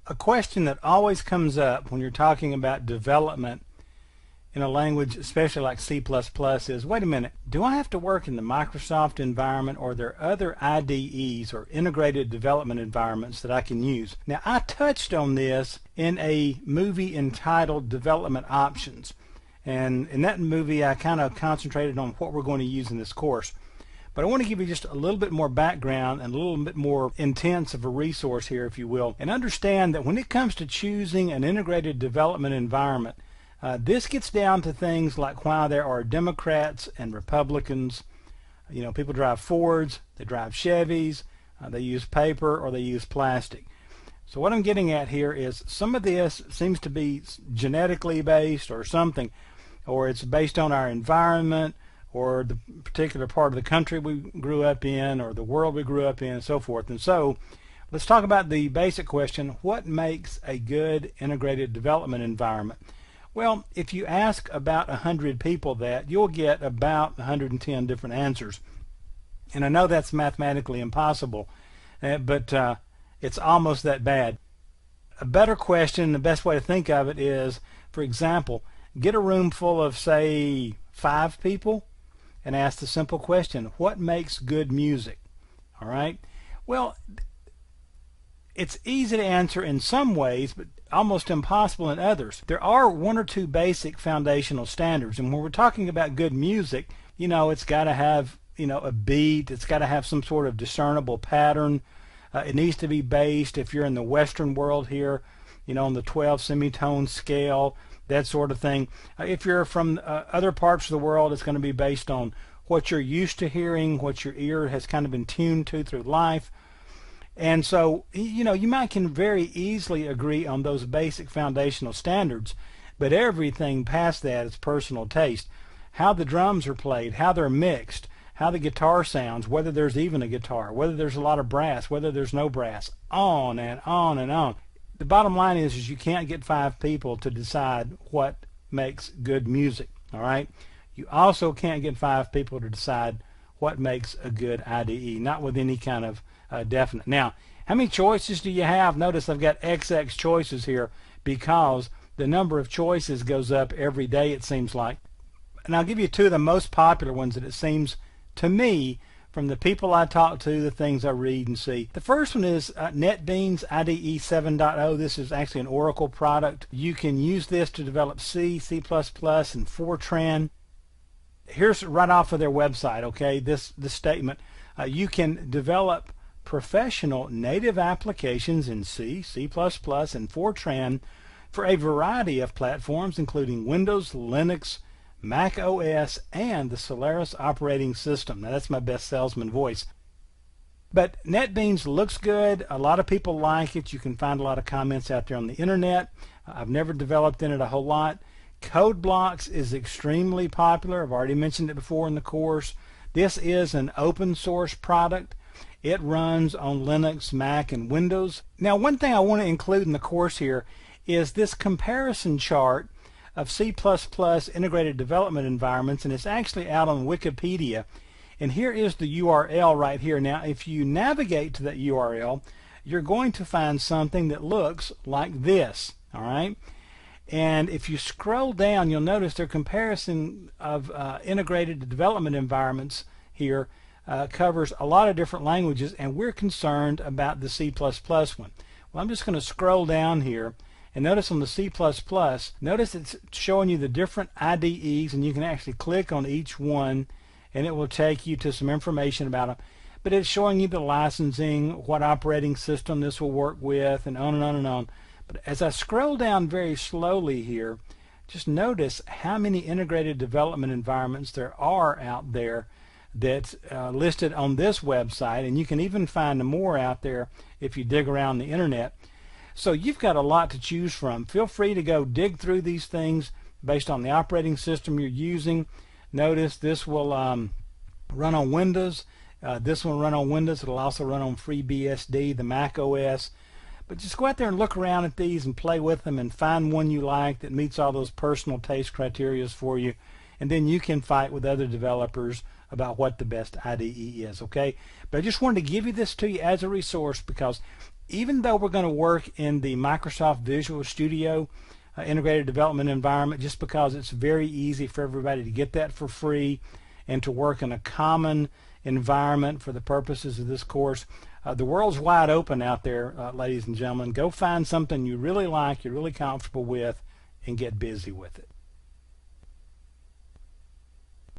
A question that always comes up when you're talking about development in a language, especially like C++, is, wait a minute, do I have to work in the Microsoft environment, or are there other IDEs or integrated development environments that I can use? Now, I touched on this in a movie entitled Development Options, and in that movie I kind of concentrated on what we're going to use in this course. But I want to give you just a little bit more background and a little bit more intense of a resource here, if you will, and understand that when it comes to choosing an integrated development environment, this gets down to things like why there are Democrats and Republicans. You know, people drive Fords, they drive Chevys, they use paper or they use plastic. So what I'm getting at here is some of this seems to be genetically based or something, or it's based on our environment, or the particular part of the country we grew up in, or the world we grew up in, and so forth. And so let's talk about the basic question: what makes a good integrated development environment? Well, if you ask about 100 people that, you'll get about 110 different answers. And I know that's mathematically impossible, but it's almost that bad. A better question, the best way to think of it is, for example, get a room full of, say, 5 people and ask the simple question: what makes good music? All right? Well, it's easy to answer in some ways, but almost impossible in others. There are 1 or 2 basic foundational standards, and when we're talking about good music, you know, it's got to have, you know, a beat, it's got to have some sort of discernible pattern. It needs to be based, if you're in the Western world here, you know, on the 12 semitone scale, that sort of thing. If you're from other parts of the world, it's going to be based on what you're used to hearing, what your ear has kind of been tuned to through life. And so, you know, you might can very easily agree on those basic foundational standards, but everything past that is personal taste. How the drums are played, how they're mixed, how the guitar sounds, whether there's even a guitar, whether there's a lot of brass, whether there's no brass, on and on and on. The bottom line is you can't get 5 people to decide what makes good music, all right? You also can't get 5 people to decide what makes a good IDE, not with any kind of definite. Now, how many choices do you have? Notice I've got XX choices here because the number of choices goes up every day, it seems like. And I'll give you 2 of the most popular ones that it seems to me, from the people I talk to, the things I read and see. The first one is NetBeans IDE 7.0. This is actually an Oracle product. You can use this to develop C, C++, and Fortran. Here's right off of their website, okay, this statement. You can develop professional native applications in C, C++, and Fortran for a variety of platforms, including Windows, Linux, Mac OS, and the Solaris operating system. Now, that's my best salesman voice. But NetBeans looks good. A lot of people like it. You can find a lot of comments out there on the internet. I've never developed in it a whole lot. CodeBlocks is extremely popular. I've already mentioned it before in the course. This is an open source product. It runs on Linux, Mac, and Windows. Now, one thing I want to include in the course here is this comparison chart of C++ integrated development environments, and it's actually out on Wikipedia. And here is the URL right here. Now, if you navigate to that URL, you're going to find something that looks like this, all right? And if you scroll down, you'll notice their comparison of integrated development environments here covers a lot of different languages, and we're concerned about the C++ one. Well, I'm just going to scroll down here, and notice on the C++, notice it's showing you the different IDEs, and you can actually click on each one, and it will take you to some information about them. But it's showing you the licensing, what operating system this will work with, and on and on and on. But as I scroll down very slowly here, just notice how many integrated development environments there are out there that's listed on this website, and you can even find more out there if you dig around the internet. So you've got a lot to choose from. Feel free to go dig through these things based on the operating system you're using. Notice this will run on Windows. This will run on Windows. It'll also run on FreeBSD, the Mac OS. But just go out there and look around at these and play with them and find one you like that meets all those personal taste criteria for you. And then you can fight with other developers about what the best IDE is, okay? But I just wanted to give you this to you as a resource because even though we're going to work in the Microsoft Visual Studio integrated development environment, just because it's very easy for everybody to get that for free and to work in a common environment for the purposes of this course. The world's wide open out there, ladies and gentlemen. Go find something you really like, you're really comfortable with, and get busy with it.